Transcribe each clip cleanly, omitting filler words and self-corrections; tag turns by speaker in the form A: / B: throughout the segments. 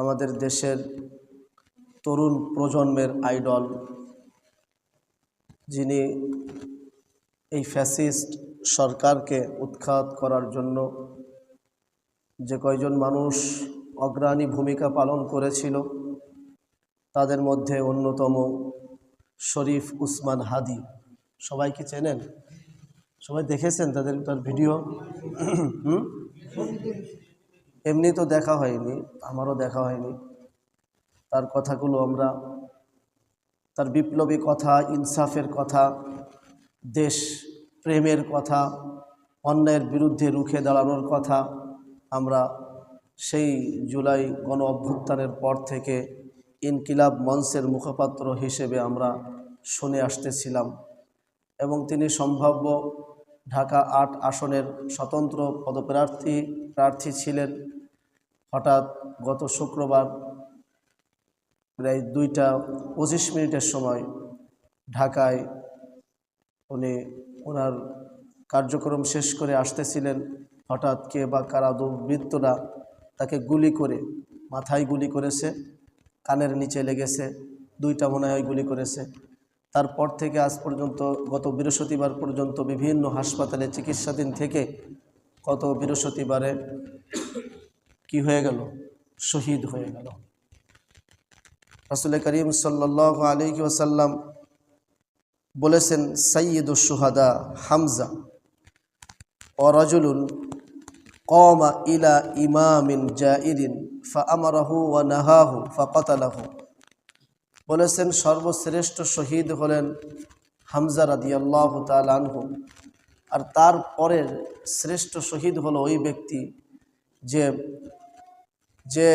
A: আমাদের দেশের তরুণ প্রজন্মের আইডল, যিনি এই ফ্যাসিস্ট সরকারকে উৎখাত করার জন্য যে কয়জন মানুষ অগ্রণী ভূমিকা পালন করেছিল, তাদের মধ্যে অন্যতম শরীফ উসমান হাদি। সবাই কি চেনেন? সবাই দেখেছেন তার ভিডিও? এমনি তো দেখা হয়নি, আমারও দেখা হয়নি। তার কথাগুলো আমরা, তার বিপ্লবী কথা, ইনসাফের কথা, দেশ প্রেমের কথা, অন্যায়ের বিরুদ্ধে রুখে দাঁড়ানোর কথা আমরা সেই জুলাই গণ অভ্যুত্থানের পর থেকে ইনকিলাব মঞ্চের মুখপাত্র হিসেবে আমরা শুনে আসতেছিলাম। এবং তিনি সম্ভাব্য ঢাকা ৮ আসনের স্বতন্ত্র প্রার্থী ছিলেন। হঠাৎ গত শুক্রবার প্রায় 2:25 সময় ঢাকায় উনি ওনার কার্যক্রম শেষ করে আসতেছিলেন। হঠাৎ কে বা কারা দুর্বৃত্তরা তাকে গুলি করে, মাথায় গুলি করেছে, কানের নিচে লেগেছে, 2টা মনে হয় গুলি করেছে। তারপর থেকে আজ পর্যন্ত, গত বৃহস্পতিবার পর্যন্ত বিভিন্ন হাসপাতালে চিকিৎসাধীন থেকে গত বৃহস্পতিবারে কি হয়ে গেল? শহীদ হয়ে গেল। রাসূল করিম সাল্লাল্লাহু আলাইহি ওয়াসাল্লাম বলেছেন, সাইয়্যিদুশ শুহাদা হামজা ওয়া রাজুলুন কামা ইলা ইমামিন জাইরিন ফাআমারাহু ওয়া নাহাহু ফাকাতালাহু। বলেছেন সর্বশ্রেষ্ঠ শহীদ হলেন হামজা রাদিয়াল্লাহু তাআলা আনহু। আর তার পরের শ্রেষ্ঠ শহীদ হলো ওই ব্যক্তি যে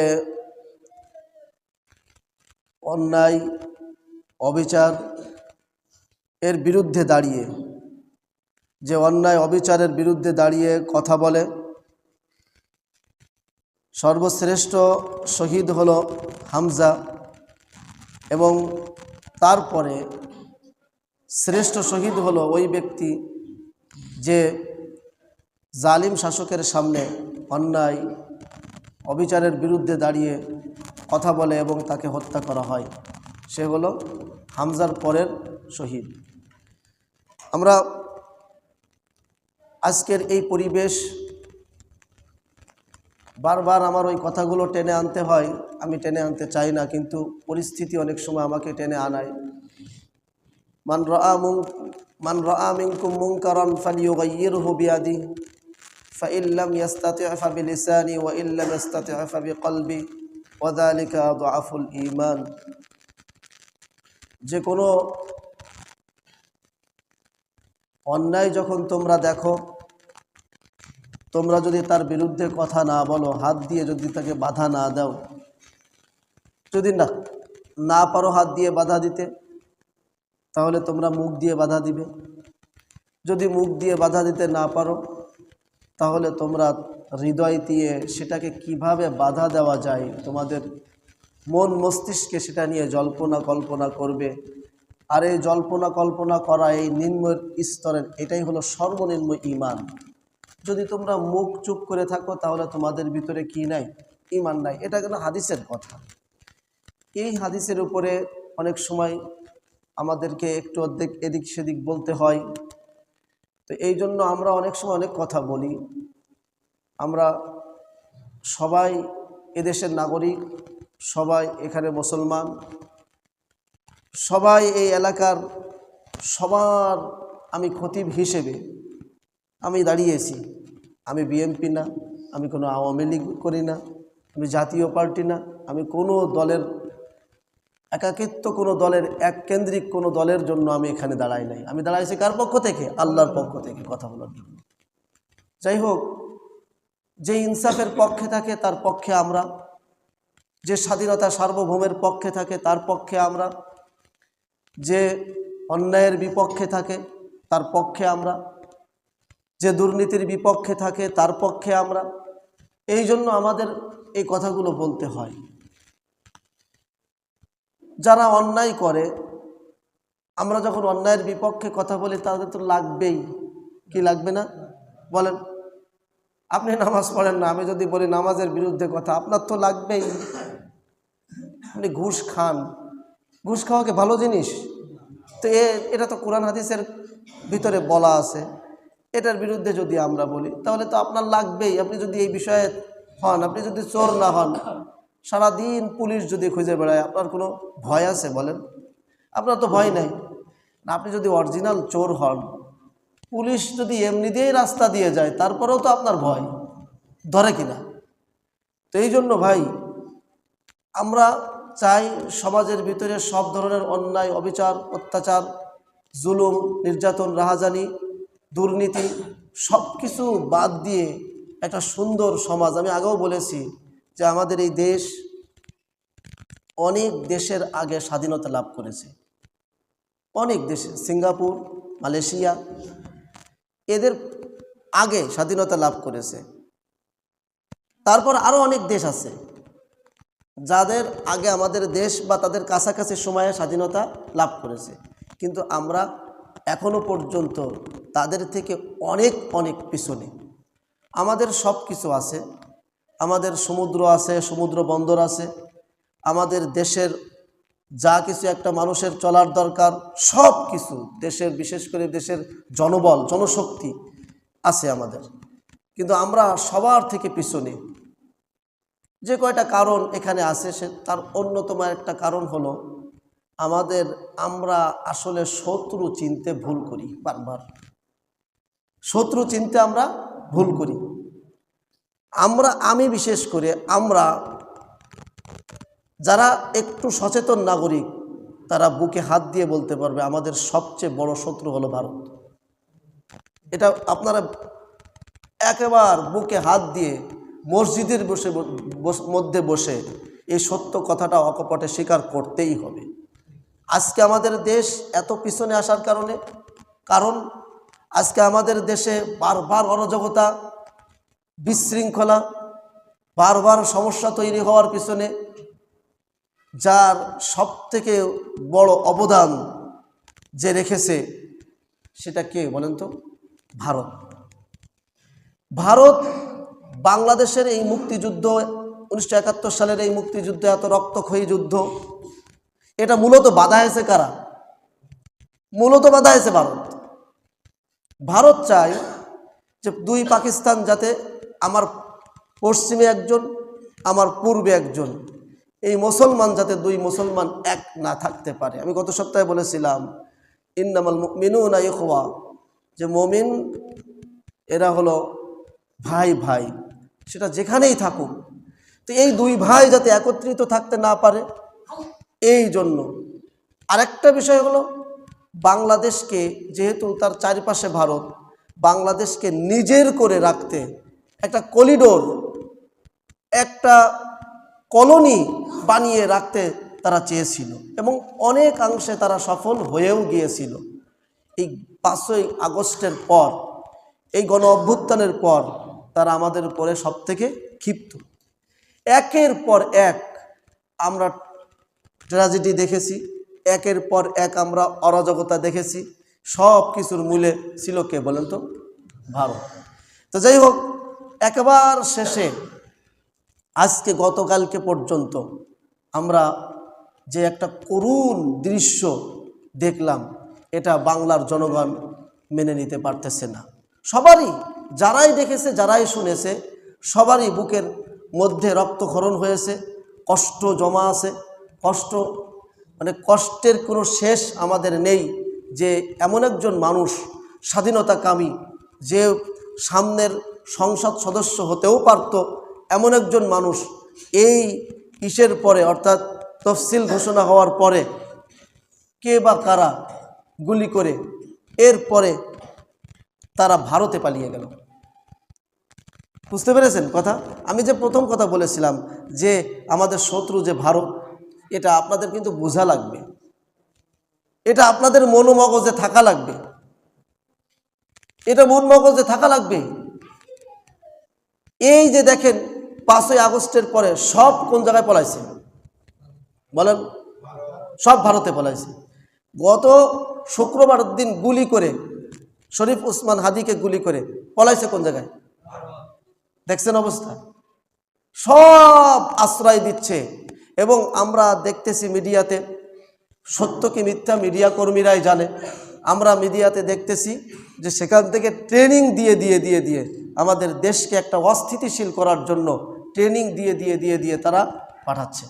A: অন্যায় অবিচার এর বিরুদ্ধে দাঁড়িয়ে, যে অন্যায় অবিচারের বিরুদ্ধে দাঁড়িয়ে কথা বলে। সর্বশ্রেষ্ঠ শহীদ হলো হামজা। এবং তারপরে শ্রেষ্ঠ শহীদ হলো ওই ব্যক্তি যে জালিম শাসকের সামনে অন্যায় অবিচারের বিরুদ্ধে দাঁড়িয়ে কথা বলে এবং তাকে হত্যা করা হয়। সে হলো হামজার পরের শহীদ। আমরা আজকের এই পরিবেশ, বারবার আমার ওই কথাগুলো টেনে আনতে হয়, আমি টেনে আনতে চাই না, কিন্তু পরিস্থিতি অনেক সময় আমাকে টেনে আনায়। মান রাআ মিনকুম মুনকারান ফালিয়ুগাইয়িরহু বিয়াদিহি ফাইন লাম ইস্তাতি' ফাবিলিসানি ওয়া ইন লাম ইস্তাতি' ফাবিকলবি ওয়া যালিকা আযআফুল ঈমান। যে কোনো অন্যায় যখন তোমরা দেখো, তোমরা যদি তার বিরুদ্ধে কথা না বলো, হাত দিয়ে যদি তাকে বাধা না দাও, যদি না পারো হাত দিয়ে বাধা দিতে, তাহলে তোমরা মুখ দিয়ে বাধা দিবে। যদি মুখ দিয়ে বাধা দিতে না পারো, তাহলে তোমরা হৃদয় দিয়ে সেটাকে কিভাবে বাধা দেওয়া যায়, তোমাদের মন মস্তিষ্কে সেটা নিয়ে জল্পনা কল্পনা করবে। আর এই জল্পনা কল্পনা করা, এই নিম্ন স্তরের, এটাই হলো সর্বনিম্ন ঈমান। যদি তোমরা মুখ চুপ করে থাকো, তাহলে তোমাদের ভিতরে কি নাই? ঈমান নাই। এটা কেন হাদিসের কথা। এই হাদিসের উপরে অনেক সময় আমাদেরকে একটু অর্ধেক এদিক সেদিক বলতে হয়। তো এই জন্য আমরা অনেক সময় অনেক কথা বলি। আমরা সবাই এদেশের নাগরিক, সবাই এখানে মুসলমান, সবাই এই এলাকার, সবার আমি খতিব হিসেবে আমি দাঁড়িয়েছি। আমি বিএনপি না, আমি কোনো আওয়ামী লীগ করি না, আমি জাতীয় পার্টি না, আমি কোনো দলের একাকিত্ব, কোনো দলের এককেন্দ্রিক কোনো দলের জন্য আমি এখানে দাঁড়াই নাই। আমি দাঁড়াইছি কার পক্ষ থেকে? আল্লাহর পক্ষ থেকে কথা বলার জন্য। যাই হোক, যে ইনসাফের পক্ষে থাকে তার পক্ষে আমরা, যে স্বাধীনতা সার্বভৌমের পক্ষে থাকে তার পক্ষে আমরা, যে অন্যায়ের বিপক্ষে থাকে তার পক্ষে আমরা, যে দুর্নীতির বিপক্ষে থাকে তার পক্ষে আমরা। এই জন্য আমাদের এই কথাগুলো বলতে হয়। যারা অন্যায় করে, আমরা যখন অন্যায়ের বিপক্ষে কথা বলি, তাদের তো লাগবেই। কি লাগবে না? বলেন। আপনি নামাজ পড়েন না, আমি যদি বলি নামাজের বিরুদ্ধে কথা, আপনার তো লাগবেই। আপনি ঘুষ খান, ঘুষ খাওয়াকে ভালো জিনিস? তো এটা তো কোরআন হাদিসের ভিতরে বলা আছে। এটার বিরুদ্ধে যদি আমরা বলি তাহলে তো আপনার লাগবেই। আপনি যদি এই বিষয়ে হন, আপনি যদি চোর না হন, সারাদিন পুলিশ যদি খুঁজে বেড়ায়, আপনার কোনো ভয় আছে বলেন? আপনার তো ভয় নাই। না, আপনি যদি অরিজিনাল চোর হন, পুলিশ যদি এমনি দিয়েই রাস্তা দিয়ে যায়, তারপরেও তো আপনার ভয়, ধরে কিনা? তো এই জন্য ভাই, আমরা চাই সমাজের ভিতরে সব ধরনের অন্যায়, অবিচার, অত্যাচার, জুলুম, নির্যাতন, রাহাজানি, দুর্নীতি সব কিছু বাদ দিয়ে একটা সুন্দর সমাজ। আমি আগেও বলেছি যে আমাদের এই দেশ অনেক দেশের আগে স্বাধীনতা লাভ করেছে। অনেক দেশে, সিঙ্গাপুর, মালয়েশিয়া, এদের আগে স্বাধীনতা লাভ করেছে। তারপর আরও অনেক দেশ আছে যাদের আগে আমাদের দেশ বা তাদের কাছাকাছি সময়ে স্বাধীনতা লাভ করেছে, কিন্তু আমরা এখনো পর্যন্ত তাদের থেকে অনেক অনেক পিছনে। আমাদের সব কিছু আছে, আমাদের সমুদ্র আছে, সমুদ্র বন্দর আছে, আমাদের দেশের যা কিছু একটা মানুষের চলার দরকার সব কিছু দেশের, বিশেষ করে দেশের জনবল, জনশক্তি আছে আমাদের, কিন্তু আমরা সবার থেকে পিছনে। যে কয়টা কারণ এখানে আছে, সে তার অন্যতম একটা কারণ হলো আমরা আসলে শত্রু চিনতে ভুল করি। বারবার শত্রু চিনতে আমরা ভুল করি। আমি বিশেষ করে, আমরা যারা একটু সচেতন নাগরিক, তারা বুকে হাত দিয়ে বলতে পারবে আমাদের সবচেয়ে বড় শত্রু হলো ভারত। এটা আপনারা একেবারে বুকে হাত দিয়ে মসজিদের মধ্যে বসে এই সত্য কথাটা অকপটে স্বীকার করতেই হবে। আজকে আমাদের দেশ এত পিছনে আসার কারণ আজকে আমাদের দেশে বারবার অরাজকতা, বিশৃঙ্খলা, বারবার সমস্যা তৈরি হওয়ার পিছনে যার সবথেকে বড় অবদান যে রেখেছে, সেটা কে বলেন তো? ভারত। ভারত বাংলাদেশের এই মুক্তিযুদ্ধ, 1971 সালের এই মুক্তিযুদ্ধ, এত রক্তক্ষয়ী যুদ্ধ, এটা মূলত বাধা হয়েছে কারা? মূলত বাধা হয়েছে ভারত। ভারত চায় যে দুই পাকিস্তান, যাতে আমার পশ্চিমে একজন, আমার পূর্বে একজন, এই মুসলমান যাতে দুই মুসলমান এক না থাকতে পারে। আমি গত সপ্তাহে বলেছিলাম ইন্নামাল মুমিনুনা ইখওয়া, যে মুমিন এরা হলো ভাই ভাই, সেটা যেখানেই থাকুক। তো এই দুই ভাই যাতে একত্রিত থাকতে না পারে, এই জন্য। আরেকটা বিষয় হলো, বাংলাদেশকে, যেহেতু তার চারিপাশে ভারত, বাংলাদেশকে নিজের করে রাখতে একটা করিডোর, একটা কলোনি বানিয়ে রাখতে তারা চেয়েছিল, এবং অনেকাংশে তারা সফল হয়েও গিয়েছিল। এই 5ই আগস্টের পর, এই গণ অভ্যুত্থানের পর তারা আমাদের উপরে সবথেকে ক্ষিপ্ত। একের পর এক আমরা ট্র্যাজেডি দেখেছি, একের পর এক আমরা অরাজকতা দেখেছি। সব কিছুর মূলে ছিল কে বলেন তো? ভারত। তো যাই হোক, একেবারে শেষে আজকে গতকালকে পর্যন্ত আমরা যে একটা করুণ দৃশ্য দেখলাম, এটা বাংলার জনগণ মেনে নিতে পারতেছে না। সবারই, যারাই দেখেছে, যারাই শুনেছে, সবারই বুকের মধ্যে রক্তক্ষরণ হয়েছে, কষ্ট জমা আছে। কষ্টের কোনো শেষ আমাদের নেই, যে এমন একজন মানুষ, স্বাধীনতাকামী, যে সামনের সংসদ সদস্য হতেও পারত, এমন একজন মানুষ এই ইসের পরে, অর্থাৎ তফসিল ঘোষণা হওয়ার পরে কে বা কারা গুলি করে এরপরে তারা ভারতে পালিয়ে গেল। বুঝতে পেরেছেন কথা? আমি যে প্রথম কথা বলেছিলাম যে আমাদের শত্রু যে ভারত, এটা আপনাদের কিন্তু বোঝা লাগবে, এটা আপনাদের মনোমগজে থাকা লাগবে, এটা মন মগজে থাকা লাগবে। এই যে দেখেন 5ই আগস্টের পরে সব কোন জায়গায় পলাইছে বলেন? সব ভারতে পলাইছে। গত শুক্রবার দিন গুলি করে, শরীফ ওসমান হাদিকে গুলি করে পলাইছে কোন জায়গায়? দেখছেন অবস্থা? সব আশ্রয় দিচ্ছে এবং আমরা দেখতেছি মিডিয়াতে, সত্য কি মিথ্যা মিডিয়া কর্মীরাই জানে, আমরা মিডিয়াতে দেখতেছি যে সেখান থেকে ট্রেনিং দিয়ে দিয়ে দিয়ে দিয়ে আমাদের দেশকে একটা অস্থিতিশীল করার জন্য ট্রেনিং দিয়ে দিয়ে দিয়ে দিয়ে তারা পাঠাচ্ছে।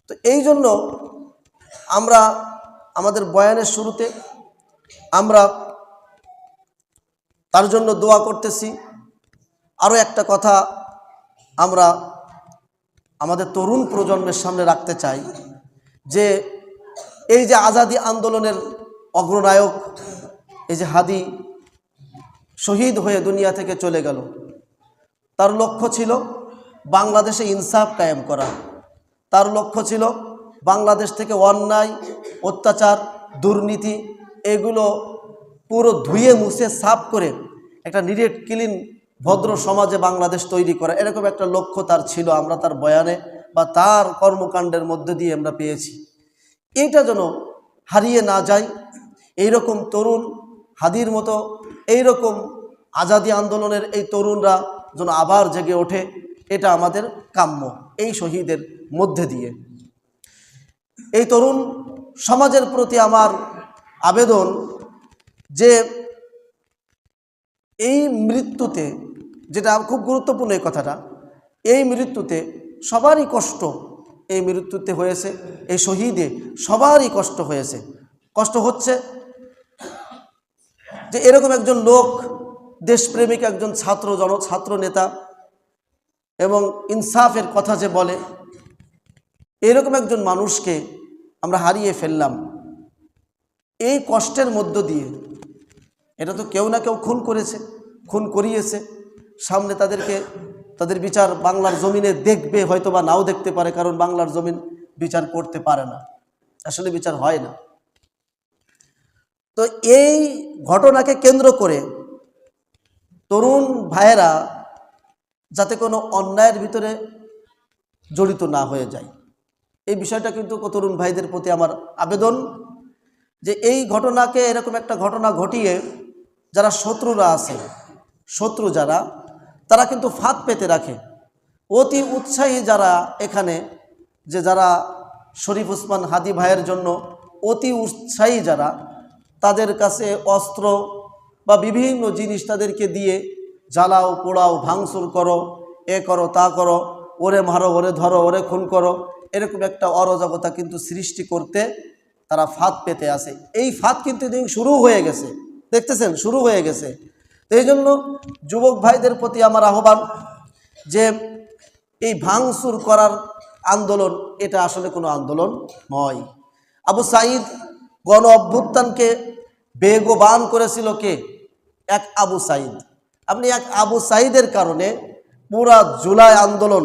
A: তো এই জন্য আমরা আমাদের বয়ানের শুরুতে আমরা তার জন্য দোয়া করতেছি। আরও একটা কথা আমরা আমাদের তরুণ প্রজন্মের সামনে রাখতে চাই যে এই যে আজাদি আন্দোলনের অগ্রনায়ক এই যে হাদি শহীদ হয়ে দুনিয়া থেকে চলে গেল, তার লক্ষ্য ছিল বাংলাদেশে ইনসাফ কায়েম করা। তার লক্ষ্য ছিল বাংলাদেশ থেকে অন্যায়, অত্যাচার, দুর্নীতি এগুলো পুরো ধুয়ে মুছে সাফ করে একটা নিরেট ক্লিন ভদ্র সমাজে বাংলাদেশ তৈরি করা, এরকম একটা লক্ষ্য তার ছিল। আমরা তার বয়ানে বা তার কর্মকাণ্ডের মধ্যে দিয়ে আমরা পেয়েছি। এইটা যেন হারিয়ে না যায়, এইরকম তরুণ হাদির মতো এইরকম আজাদি আন্দোলনের এই তরুণরা যেন আবার জেগে ওঠে, এটা আমাদের কাম্য। এই শহীদের মধ্যে দিয়ে এই তরুণ সমাজের প্রতি আমার আবেদন যে এই মৃত্যুতে, যেটা খুব গুরুত্বপূর্ণ এই কথাটা, এই মৃত্যুতে সবারই কষ্ট, এই মৃত্যুতে হয়েছে, এই শহীদে সবারই কষ্ট হয়েছে, কষ্ট হচ্ছে যে এরকম একজন লোক, দেশপ্রেমিক একজন ছাত্র নেতা এবং ইনসাফের কথা যে বলে, এরকম একজন মানুষকে আমরা হারিয়ে ফেললাম। এই কষ্টের মধ্য দিয়ে, এটা তো কেউ না কেউ খুন করেছে, খুন করিয়েছে, সামনে তাদের বিচার বাংলার জমিনে দেখবে, হয়তো বা নাও দেখতে পারে, কারণ বাংলার জমিন বিচার করতে পারে না, আসলে বিচার হয় না। তো এই ঘটনাকে কেন্দ্র করে তরুণ ভাইয়েরা যাতে কোনো অন্যায়ের ভিতরে জড়িত না হয়ে যায়, এই বিষয়টা কিন্তু তরুণ ভাইদের প্রতি আমার আবেদন যে এই ঘটনাকে, এরকম একটা ঘটনা ঘটিয়ে যারা শত্রুরা আছে, শত্রু যারা, তারা কিন্তু ফাঁদ পেতে রাখে। অতি উৎসাহী যারা এখানে, যে যারা শরীফ ওসমান হাদি ভাইয়ের জন্য অতি উৎসাহী যারা, তাদের কাছে অস্ত্র বা বিভিন্ন জিনিস তাদেরকে দিয়ে জ্বালাও, পোড়াও, ভাঙচুর করো, এ করো, তা করো, ওরে মারো, ওরে ধরো, ওরে খুন করো, এরকম একটা অরাজকতা কিন্তু সৃষ্টি করতে তারা ফাঁদ পেতে আসে। এই ফাঁদ কিন্তু দিন শুরু হয়ে গেছে, দেখতেছেন, শুরু হয়ে গেছে। তো এই জন্য যুবক ভাইদের প্রতি আমার আহ্বান যে এই ভাঙচুর করার আন্দোলন, এটা আসলে কোনো আন্দোলন নয়। আবু সাঈদ গণ অভ্যুত্থানকে বেগবান করেছিল কে? এক আবু সাঈদ। আপনি এক আবু সাঈদের কারণে পুরা জুলাই আন্দোলন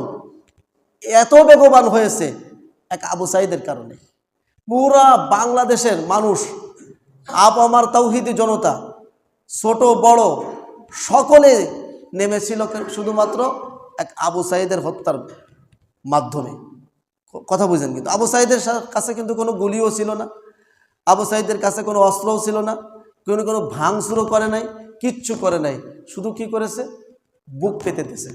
A: এত বেগবান হয়েছে, এক আবু সাঈদের কারণে পুরা বাংলাদেশের মানুষ, আমার তাওহীদি জনতা, ছোট বড় সকলে নেমেছিল শুধুমাত্র এক আবু সাঈদের হত্যার মাধ্যমে। কথা বুঝেন? কিন্তু আবু সাঈদের কাছে কিন্তু কোনো গুলিও ছিল না, আবু সাঈদের কাছে কোনো অস্ত্রও ছিল না, কোনো ভাঙচুরও করে নাই, কিচ্ছু করে নাই। শুধু কি করেছে? বুক পেতে দিয়েছে।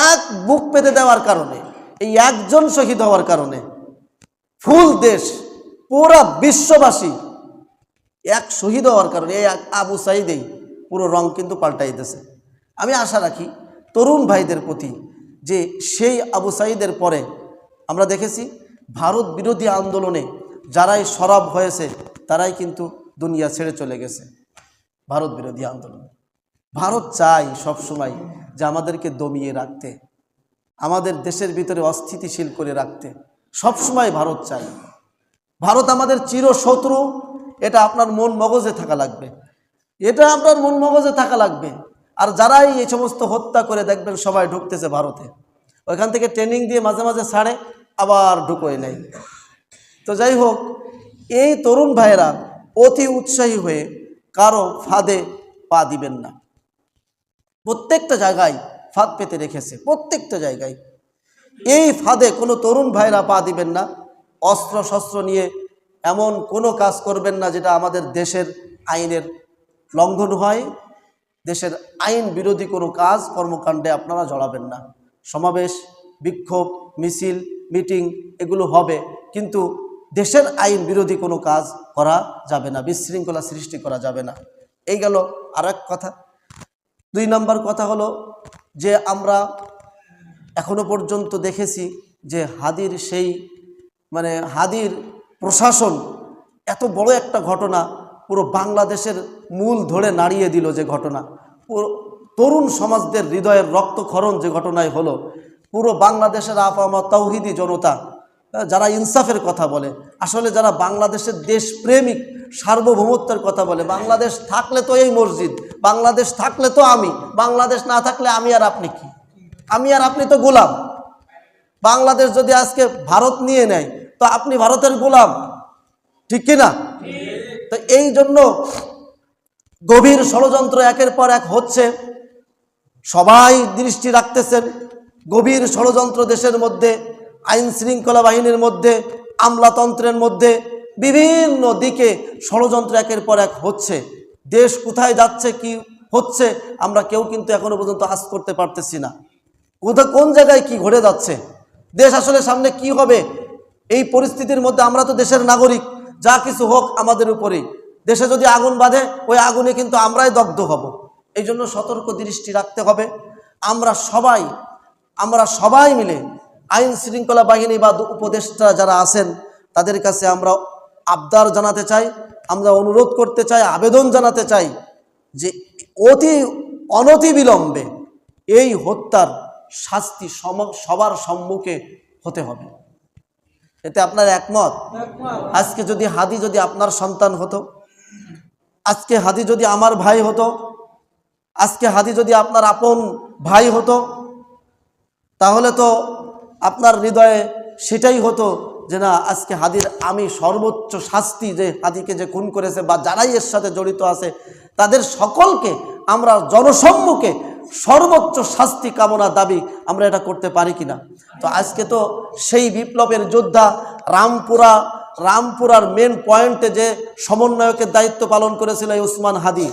A: এক বুক পেতে দেওয়ার কারণে, এই একজন শহীদ হওয়ার কারণে ফুল দেশ, পুরা বিশ্ববাসী এক শহীদ হওয়ার কারণে এই আবু সাঈদেই পুরো রং কিন্তু পাল্টাই দিয়েছে। আমি আশা রাখি তরুণ ভাইদের প্রতি যে সেই আবু সাঈদের পরে আমরা দেখেছি ভারত বিরোধী আন্দোলনে যারাই সরব হয়েছে তারাই কিন্তু দুনিয়া ছেড়ে চলে গেছে। ভারত বিরোধী আন্দোলন, ভারত চাই সবসময় যে আমাদেরকে দমিয়ে রাখতে, আমাদের দেশের ভিতরে অস্থিতিশীল করে রাখতে, সবসময় ভারত চাই। ভারত আমাদের চিরশত্রু, এটা আপনার মন মগজে থাকা লাগবে, এটা আপনার মন মগজে থাকা লাগবে। আর যারাই এই সমস্ত হত্যা করে দেখবেন সবাই ঢুকতেছে ভারতে, ওইখান থেকে ট্রেনিং দিয়ে মাঝে মাঝে ছাড়ে, আবার ঢুকোয় নেই। তো যাই হোক, এই তরুণ ভাইয়েরা অতি উৎসাহী হয়ে কারো ফাঁদে পা দিবেন না। প্রত্যেকটা জায়গায় ফাঁদ পেতে রেখেছে, প্রত্যেকটা জায়গায়। এই ফাঁদে কোনো তরুণ ভাইরা পা দিবেন না। অস্ত্র শস্ত্র নিয়ে এমন কোনো কাজ করবেন না যেটা আমাদের দেশের আইনের লঙ্ঘন হয়। দেশের আইন বিরোধী কোনো কাজ কর্মকাণ্ডে আপনারা জড়াবেন না। সমাবেশ বিক্ষোভ, মিছিল, মিটিং এগুলো হবে, কিন্তু দেশের আইন বিরোধী কোনো কাজ করা যাবে না, বিশৃঙ্খলা সৃষ্টি করা যাবে না। এই গেল আর এক কথা। 2 নম্বর কথা হলো যে আমরা এখনো পর্যন্ত দেখেছি যে হাদির সেই হাদির প্রশাসন এত বড় একটা ঘটনা, পুরো বাংলাদেশের মূল ধরে নাড়িয়ে দিল। যে ঘটনা পুরো তরুণ সমাজদের হৃদয়ের রক্তক্ষরণ যে ঘটনায় হলো, পুরো বাংলাদেশের আপামা তাওহিদি জনতা যারা ইনসাফের কথা বলে, আসলে যারা বাংলাদেশের দেশপ্রেমিক সার্বভৌমত্বের কথা বলে, বাংলাদেশ থাকলে তো এই মসজিদ, বাংলাদেশ থাকলে তো আমি, বাংলাদেশ না থাকলে আমি আর আপনি কি? আমি আর আপনি তো গোলাম। বাংলাদেশ যদি আজকে ভারত নিয়ে নেয় তো আপনি ভারতের গোলাম, ঠিক কিনা? তো এই জন্য গভীর ষড়যন্ত্র একের পর এক হচ্ছে, সবাই দৃষ্টি রাখতেছেন। গভীর ষড়যন্ত্র দেশের মধ্যে, আইন শৃঙ্খলা বাহিনীর মধ্যে, আমলাতন্ত্রের মধ্যে, বিভিন্ন দিকে ষড়যন্ত্র একের পর এক হচ্ছে। দেশ কোথায় যাচ্ছে, কি হচ্ছে, আমরা কেউ কিন্তু এখনো পর্যন্ত আঁচ করতে পারতেছি না। কোন জায়গায় কি ঘটে যাচ্ছে, দেশ আসলে সামনে কি হবে, এই পরিস্থিতির মধ্যে আমরা তো দেশের নাগরিক, যা কিছু হোক আমাদের উপরেই। দেশে যদি আগুন বাঁধে, ওই আগুনে কিন্তু আমরাই দগ্ধ হব। এই জন্য সতর্ক দৃষ্টি রাখতে হবে। আমরা সবাই মিলে আইন শৃঙ্খলা বাহিনী বা উপদেষ্টা যারা আছেন তাদের কাছে আমরা আবদার জানাতে চাই, আমরা অনুরোধ করতে চাই, আবেদন জানাতে চাই যে অনতিবিলম্বে এই হত্যার শাস্তি সবার সম্মুখে হতে হবে। এতে আপনার একমত? আজকে যদি হাদি যদি আপনার সন্তান হতো, আজকে হাদি যদি আমার ভাই হতো, আজকে হাদি যদি আপনার আপন ভাই হতো, তাহলে তো আপনার হৃদয়ে সেটাই হতো যে না, আজকে হাদির আমি সর্বোচ্চ শাস্তি, যে হাদিকে যে খুন করেছে বা যারাই এর সাথে জড়িত আছে তাদের সকলকে আমরা জনসম্মুখে সর্বোচ্চ শাস্তি কামনা দাবি আমরা এটা করতে পারি কিনা। তো আজকে তো সেই বিপ্লবের যোদ্ধা রামপুরার মেন পয়েন্টে যে সমন্বয়কের দায়িত্ব পালন করেছিল এই উসমান হাদি,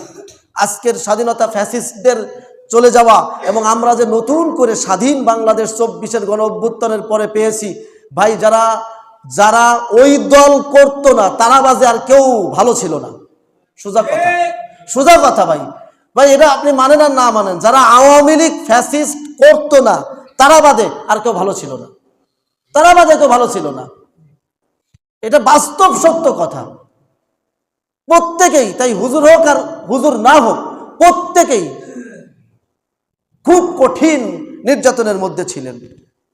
A: আজকের স্বাধীনতা ফ্যাসিস্টদের চলে যাওয়া এবং আমরা যে নতুন করে স্বাধীন বাংলাদেশ 24-এর গণ অভ্যুত্থানের পরে পেয়েছি, ভাই যারা ওই দল করতো না তারা বাজে আর কেউ ভালো ছিল না। সোজা কথা ভাই, এটা আপনি মানেন আর না মানেন, যারা আওয়ামী লীগ ফ্যাসিস্ট করতো না তারা বাদে আর কেউ ভালো ছিল না, তারা বাদে কেউ ভালো ছিল না। এটা বাস্তব সত্য কথা। প্রত্যেকেই, তাই হুজুর হোক আর হুজুর না হোক, প্রত্যেকেই খুব কঠিন নির্যাতনের মধ্যে ছিলেন,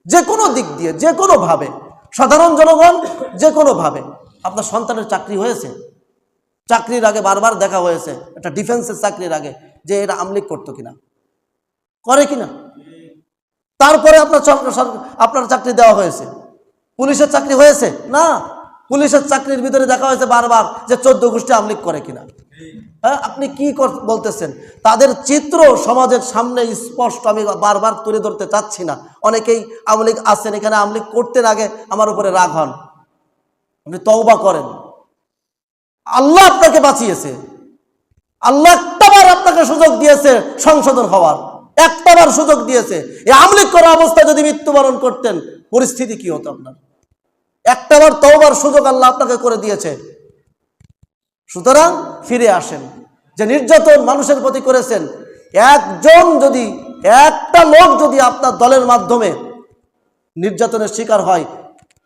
A: যে কোনো দিক দিয়ে, যে কোনো ভাবে। সাধারণ জনগণ যে কোনো ভাবে। আপনার সন্তানের চাকরি হয়েছে, চাকরির আগে বারবার দেখা হয়েছে, একটা ডিফেন্সের চাকরির আগে, যে এটা আমলিক করতো কিনা, করে কিনা। তারপরে আপনার চাকরি দেওয়া হয়েছে। পুলিশের চাকরি হয়েছে না, পুলিশের চাকরির ভিতরে দেখা হয়েছে বারবার যে 14 গোষ্ঠী আমলিক করে কিনা। হ্যাঁ, আপনি কি বলতেছেন? তাদের চিত্র সমাজের সামনে স্পষ্ট, আমি বারবার তুলে ধরতে চাচ্ছি না। অনেকেই আমলিক আছেন এখানে, আমলিক করতেন আগে আমার উপরে রাগ হন, আপনি তওবা করেন। আল্লাহ আপনাকে বাঁচিয়েছে, আল্লাহ একটাবার আপনাকে সুযোগ দিয়েছে সংশোধন হওয়ার, একটাবার সুযোগ দিয়েছে। এই আমলিক করা অবস্থায় যদি মৃত্যুবরণ করতেন, পরিস্থিতি কি হতো আপনার? একটাবার তওবার সুযোগ আল্লাহ আপনাকে করে দিয়েছে। সুতরাং ফিরে আসেন। যে নির্যাতন মানুষের প্রতি করেছেন, একটা লোক যদি আপনার দলের মাধ্যমে নির্যাতনের শিকার হয়,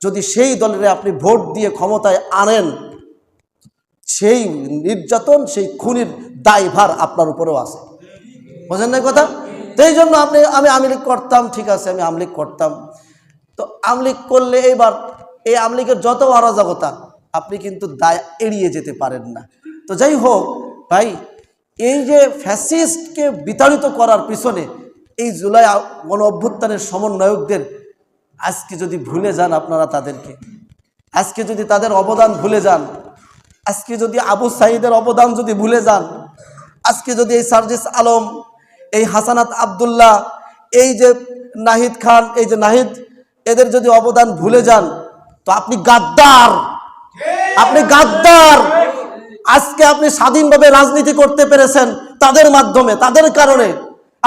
A: যদি সেই দলের আপনি ভোট দিয়ে ক্ষমতায় আনেন, সেই নির্যাতন, সেই খুনির দায়ভার আপনার উপরেও আছে। বোঝেন না কথা? তো এই জন্য আমি আমলিক করতাম, ঠিক আছে, আমি আমলিক করতাম। তো আমলিক করলে এইবার এই আমলিকের যত অরাজকতা, আপনি কিন্তু দায় এড়িয়ে যেতে পারেন না। তো যাই হোক ভাই, এই যে ফ্যাসিস্টকে বিতাড়িত করার পিছনে এই জুলাই গণ অভ্যুত্থানের সমন্বয়কদের আজকে যদি ভুলে যান আপনারা তাদেরকে, আজকে যদি তাদের অবদান ভুলে যান, আজকে যদি আবু সাঈদের অবদান যদি ভুলে যান, আজকে যদি এই সার্জিস আলম, এই হাসানাত আব্দুল্লাহ, এই যে নাহিদ খান, এই যে নাহিদ, এদের যদি অবদান ভুলে যান, তো আপনি গাদ্দার, আপনি গাদ্দার। আজকে আপনি স্বাধীনভাবে রাজনীতি করতে পেরেছেন তাদের মাধ্যমে, তাদের কারণে।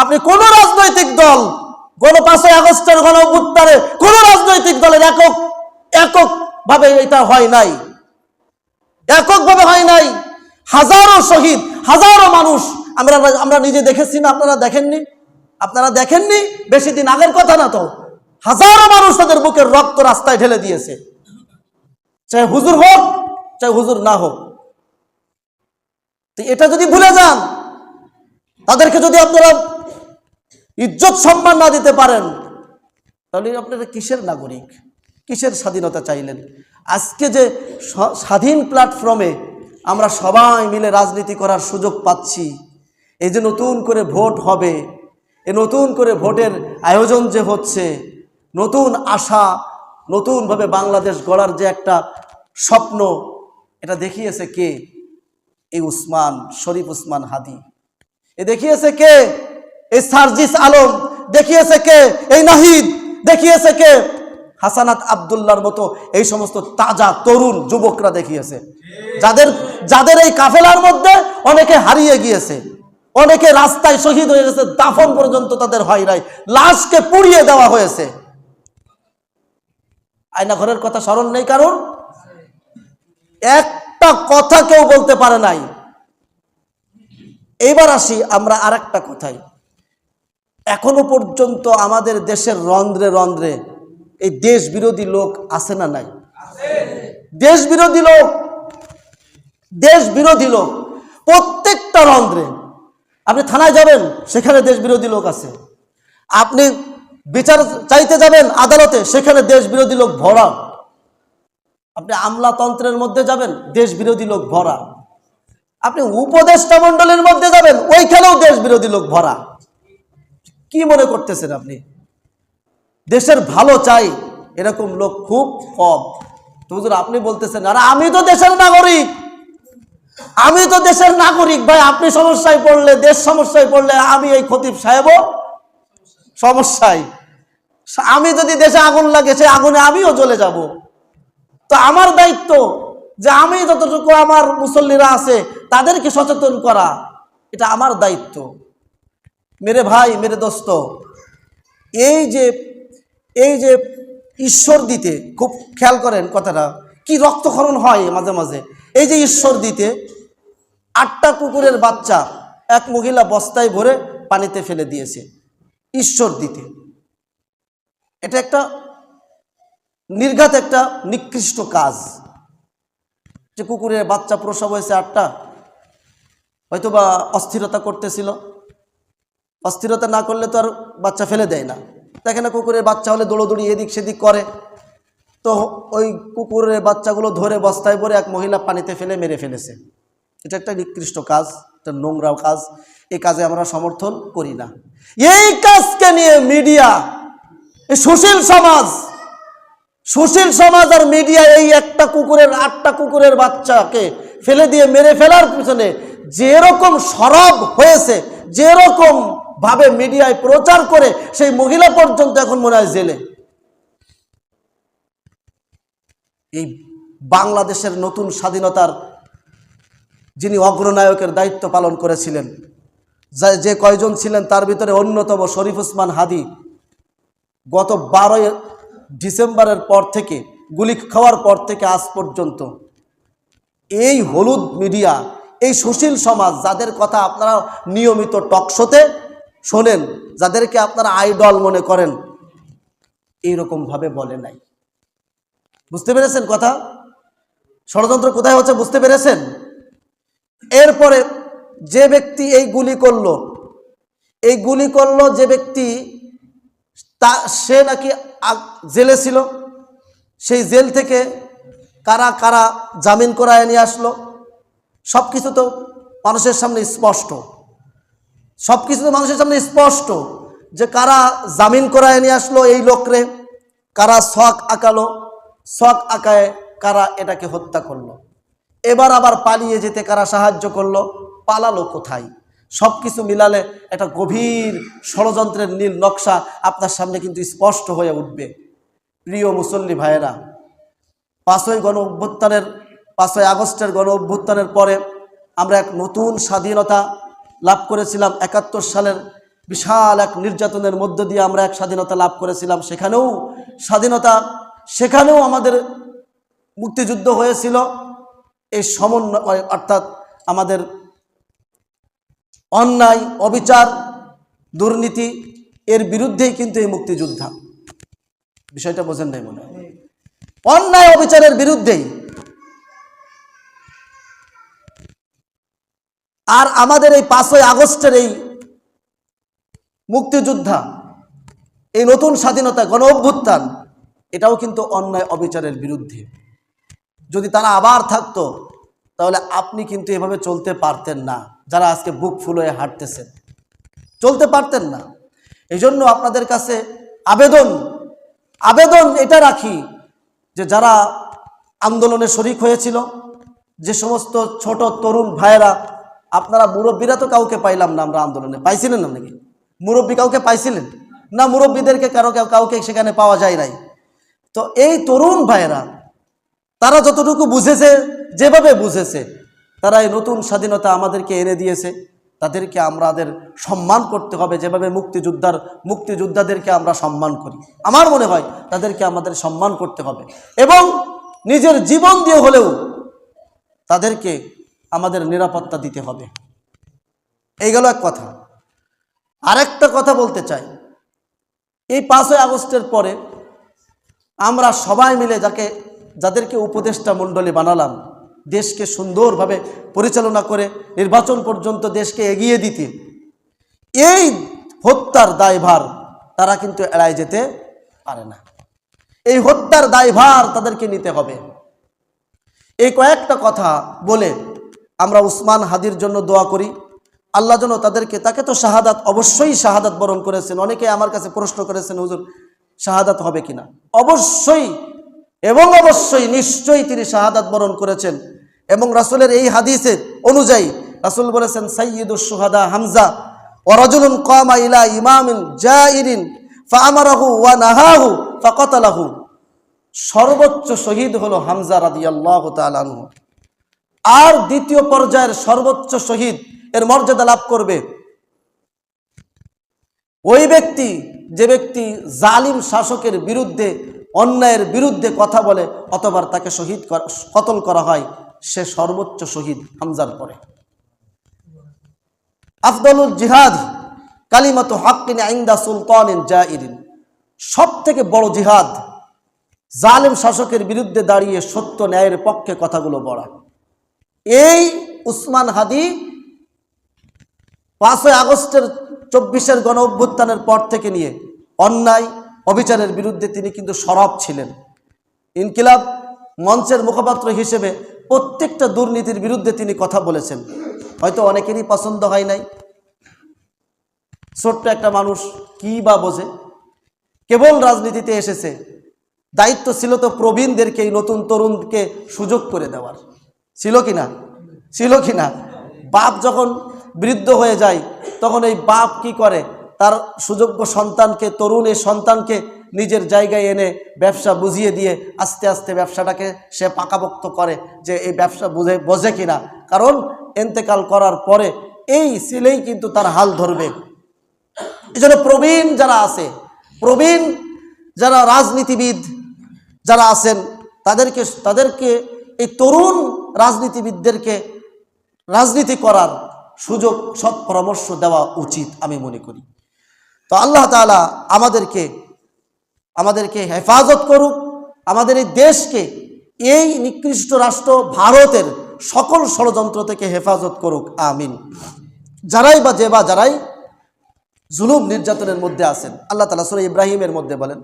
A: আপনি কোন রাজনৈতিক দল 5ই আগস্টের গণ অভ্যুত্থানে কোন রাজনৈতিক দলের এককভাবে এটা হয় নাই, এককভাবে হয় নাই। হাজারো শহীদ, হাজারো মানুষ আমরা নিজে দেখেছি না? আপনারা দেখেননি? বেশি দিন আগের কথা না তো, হাজারো মানুষ তাদের বুকের রক্ত রাস্তায় ঢেলে দিয়েছে, চাই হুজুর হোক চাই হুজুর না হোক। তো এটা যদি ভুলে যান, তাদেরকে যদি আপনারা ইজ্জত সম্মান না দিতে পারেন, তাহলে আপনারা কিসের নাগরিক, কিসের স্বাধীনতা চাইলেন? আজকে যে স্বাধীন প্ল্যাটফর্মে আমরা সবাই মিলে রাজনীতি করার সুযোগ পাচ্ছি, এই যে নতুন করে ভোট হবে, এই নতুন করে ভোটের আয়োজন যে হচ্ছে, নতুন আশা, নতুনভাবে বাংলাদেশ গড়ার যে একটা স্বপ্ন, এটা দেখিয়েছে কে? এই শরীফ উসমান হাদি। এ দেখিয়েছে কে? এই সার্জিস আলম। দেখিয়েছে কে? এই নাহিদ। দেখিয়েছে কে? হাসানাত আব্দুল্লাহর মতো এই সমস্ত তাজা তরুণ যুবকরা দেখিয়েছে, যাদের এই কাফেলার মধ্যে অনেকে হারিয়ে গিয়েছে, অনেকে রাস্তায় শহীদ হয়ে গেছে, দাফন পর্যন্ত তাদের হয় নাই, লাশকে পুড়িয়ে দেওয়া হয়েছে। আয়না ঘরের কথা স্মরণ নেই কারণ? একটা কথা কেউ বলতে পারে নাই। এইবার আসি আমরা আর একটা কথায়। এখনো পর্যন্ত আমাদের দেশের রন্ধ্রে রন্ধ্রে এই দেশ বিরোধী লোক আছে না নাই? দেশ বিরোধী লোক প্রত্যেকটা রন্ধ্রে। আপনি থানায় যাবেন, সেখানে দেশ বিরোধী লোক আছে। আপনি বিচার চাইতে যাবেন আদালতে, সেখানে দেশ বিরোধী লোক ভরা। আপনি আমলাতন্ত্রের মধ্যে যাবেন, দেশ বিরোধী লোক ভরা। আপনি উপদেষ্টা মণ্ডলীর মধ্যে যাবেন, ওইখানেও দেশ বিরোধী লোক ভরা। কি মনে করতেছেন আপনি? দেশের ভালো চাই এরকম লোক খুব কম। তো হুজুর আপনি বলতেছেন, আরে আমি তো দেশের নাগরিক, ভাই আপনি সমস্যায় পড়লে, দেশ সমস্যায় পড়লে আমি এই খতিব সাহেবও সমস্যায়। আমি যদি দেশে আগুন লাগে, সেই আগুনে আমিও জ্বলে যাব। তো আমার দায়িত্ব যে আমি যতটুকু আমার মুসল্লিরা আছে তাদেরকে সচেতন করা, এটা আমার দায়িত্ব। মেরে ভাই, মেরে দোস্ত, এই যে ঈশ্বর দিতে, খুব খেয়াল করেন কথাটা, কি রক্তক্ষরণ হয় মাঝে মাঝে। এই যে ঈশ্বর দিতে 8টা কুকুরের বাচ্চা এক মহিলা বস্তায় ভরে পানিতে ফেলে দিয়েছে ঈশ্বর দিতে। এটা একটা নির্ঘাত, একটা নিকৃষ্ট কাজ। যে কুকুরের বাচ্চা প্রসব হয়েছে 8টা, হয়তোবা অস্থিরতা করতেছিল, অস্থিরতা না করলে তো আর বাচ্চা ফেলে দেয় না। দেখে না, কুকুরের বাচ্চা হলে দৌড়োদৌড়ি এদিক সেদিক করে। তো ওই কুকুরের বাচ্চাগুলো ধরে বস্তায় ভরে এক মহিলা পানিতে ফেলে মেরে ফেলেছে। এটা একটা নিকৃষ্ট কাজ, একটা নোংরা কাজ। এই কাজে আমরা সমর্থন করি না। এই কাজকে নিয়ে মিডিয়া, এই সুশীল সমাজ আর মিডিয়া এই 8টা কুকুরের বাচ্চাকে ফেলে দিয়ে মেরে ফেলার পিছনে যেরকম সরব হয়েছে, যেরকম ভাবে মিডিয়ায় প্রচার করে, সেই মহিলা পর্যন্ত এখন মনে হয় জেলে। এই বাংলাদেশের নতুন স্বাধীনতার যিনি অগ্রনায়কের দায়িত্ব পালন করেছিলেন, যে কয়জন ছিলেন তার ভিতরে অন্যতম শরীফ উসমান হাদি, গত 12ই ডিসেম্বরের পর থেকে, গুলি খাওয়ার পর থেকে আজ পর্যন্ত এই হলুদ মিডিয়া, এই সুশীল সমাজ, যাদের কথা আপনারা নিয়মিত টকশোতে শোনেন, যাদেরকে আপনারা আইডল মনে করেন, এইরকমভাবে বলে নাই। বুঝতে পেরেছেন কথা? ষড়যন্ত্র কোথায় হচ্ছে বুঝতে পেরেছেন? এরপরে যে ব্যক্তি এই গুলি করলো, যে ব্যক্তি সে নাকি জেলে ছিল, সেই জেল থেকে কারা কারা জামিন করায় নিয়ে আসলো, সব কিছু তো মানুষের সামনে স্পষ্ট, যে কারা জামিন করায় নিয়ে আসলো এই লোকরে, কারা শখ আঁকায় কারা এটাকে হত্যা করলো। এবার আবার পালিয়ে যেতে কারা সাহায্য করলো, পালালো কোথায়? সব কিছু মিলালে একটা গভীর ষড়যন্ত্রের নীল নকশা আপনার সামনে কিন্তু স্পষ্ট হয়ে উঠবে। প্রিয় মুসল্লি ভাইয়েরা, 5ই আগস্টের গণ অভ্যুত্থানের পরে আমরা এক নতুন স্বাধীনতা লাভ করেছিলাম। 71 সালের বিশাল এক নির্যাতনের মধ্য দিয়ে আমরা এক স্বাধীনতা লাভ করেছিলাম, সেখানেও আমাদের মুক্তিযুদ্ধ হয়েছিল এই সমন্বয়, অর্থাৎ আমাদের অন্যায়, অবিচার, দুর্নীতি এর বিরুদ্ধেই কিন্তু এই মুক্তিযুদ্ধ। বিষয়টা বোঝেন নাই মনে হয়? অন্যায় অবিচারের বিরুদ্ধেই। আর আমাদের এই 5ই আগস্টের এই মুক্তিযোদ্ধা, এই নতুন স্বাধীনতা, গণ অভ্যুত্থান, এটাও কিন্তু অন্যায় অবিচারের বিরুদ্ধে। যদি তারা আবার থাকতো তাহলে আপনি কিন্তু এভাবে চলতে পারতেন না। যারা আজকে বুক ফুলিয়ে হাঁটতেছেন, চলতে পারতেন না। এই জন্য আপনাদের কাছে আবেদন এটা রাখি যে যারা আন্দোলনে শরিক হয়েছিল, যে সমস্ত ছোট তরুণ ভাইয়েরা, আপনারা মুরব্বীরা তো কাউকে পাইলাম না, আমরা আন্দোলনে পাইছিলেন না নাকি? মুরব্বী কাউকে পাইছিলেন না? মুরব্বীদেরকে কাউকে সেখানে পাওয়া যায় নাই। তো এই তরুণ ভাইয়েরা, তারা যতটুকু বুঝেছে, যেভাবে বুঝেছে, তারা এই নতুন স্বাধীনতা আমাদেরকে এনে দিয়েছে, তাদেরকে আমাদের সম্মান করতে হবে। যেভাবে মুক্তিযোদ্ধাদেরকে আমরা সম্মান করি, আমার মনে হয় তাদেরকে আমাদের সম্মান করতে হবে এবং নিজের জীবন দিয়ে হলেও তাদেরকে আমাদের নিরাপত্তা দিতে হবে। এই গেল এক কথা। আরেকটা কথা বলতে চাই, এই 5ই আগস্টের পরে আমরা সবাই মিলে যাদেরকে উপদেষ্টা মণ্ডলী বানালাম, দেশকে সুন্দরভাবে পরিচালনা করে নির্বাচন পর্যন্ত দেশকে এগিয়ে দিতে, এই হত্যার দায়ভার তারা কিন্তু এড়ায় যেতে পারে না। এই হত্যার দায়ভার তাদেরকে নিতে হবে। এই কয়েকটা কথা বলে আমরা উসমান হাদির জন্য দোয়া করি। আল্লাহ যেন তাকে তো শাহাদাত, অবশ্যই শাহাদাত বরণ করেছেন। অনেকে আমার কাছে প্রশ্ন করেছেন, হুজুর শাহাদাত হবে কিনা? অবশ্যই এবং অবশ্যই, নিশ্চয়ই তিনি শাহাদাত বরণ করেছেন। এবং রাসূলের এই হাদিসের অনুযায়ী রাসূল বলেছেন, সাইয়্যিদুশ শুহাদা হামজা ওয়া রাজুলুন কামা ইলা ইমামিন জাইরিন ফাআমারাহু ওয়া নাহাহু ফাকাতালাহু। সর্বোচ্চ শহীদ হলো হামজা রাদিয়াল্লাহু তাআলা আনহু। আর দ্বিতীয় পর্যায়ের সর্বোচ্চ শহীদ এর মর্যাদা লাভ করবে ওই ব্যক্তি, যে ব্যক্তি জালিম শাসকের বিরুদ্ধে, অন্যায়ের বিরুদ্ধে কথা বলে অথবা তাকে কতল করা হয়, সে সর্বোচ্চ শহীদ হামজার পরে। আফদালুল জিহাদ কালিমাতু হাক্কিন ইনদা সুলতানিন জাইরিন। সবথেকে বড় জিহাদ জালিম শাসকের বিরুদ্ধে দাঁড়িয়ে সত্য ন্যায়ের পক্ষে কথাগুলো বলা। এই উসমান হাদি 5ই আগস্টের 24-এর গণ অভ্যুত্থানের পর থেকে নিয়ে অন্যায় অবিচারের বিরুদ্ধে তিনি কিন্তু সরব ছিলেন। ইনকিলাব মঞ্চের মুখপাত্র হিসেবে প্রত্যেকটা দুর্নীতির বিরুদ্ধে তিনি কথা বলেছেন। হয়তো অনেকেরই পছন্দ হয় নাই। ছোট্ট একটা মানুষ, কি বা বোঝে? কেবল রাজনীতিতে এসেছে, দায়িত্ব ছিল তো প্রবীণদেরকে, এই নতুন তরুণকে সুযোগ করে দেওয়ার। ছিল কিনা? বাপ যখন বৃদ্ধ হয়ে যায় তখন এই বাপ কি করে, তার সুযোগ্য সন্তানকে, তরুণ এই সন্তানকে নিজের জায়গায় এনে ব্যবসা বুঝিয়ে দিয়ে আস্তে আস্তে ব্যবসাটাকে সে পাকাপোক্ত করে যে এই ব্যবসা বোঝে কিনা। কারণ এন্তেকাল করার পরে এই ছেলেই কিন্তু তার হাল ধরবে। এই জন্য প্রবীণ যারা আছে, প্রবীণ যারা রাজনীতিবিদ যারা আছেন, তাদেরকে এই তরুণ রাজনীতিবিদদেরকে রাজনীতি করার সুযোগ, সৎ পরামর্শ দেওয়া উচিত আমি মনে করি। তো আল্লাহ তাআলা আমাদেরকে হেফাজত করুক, আমাদের এই দেশকে, এই নিকৃষ্ট রাষ্ট্র ভারতের সকল ষড়যন্ত্র থেকে হেফাজত করুক, আমিন। যারাই জুলুম নির্যাতনের মধ্যে আছেন, আল্লাহ তাআলা সূরা ইব্রাহিমের মধ্যে বলেন,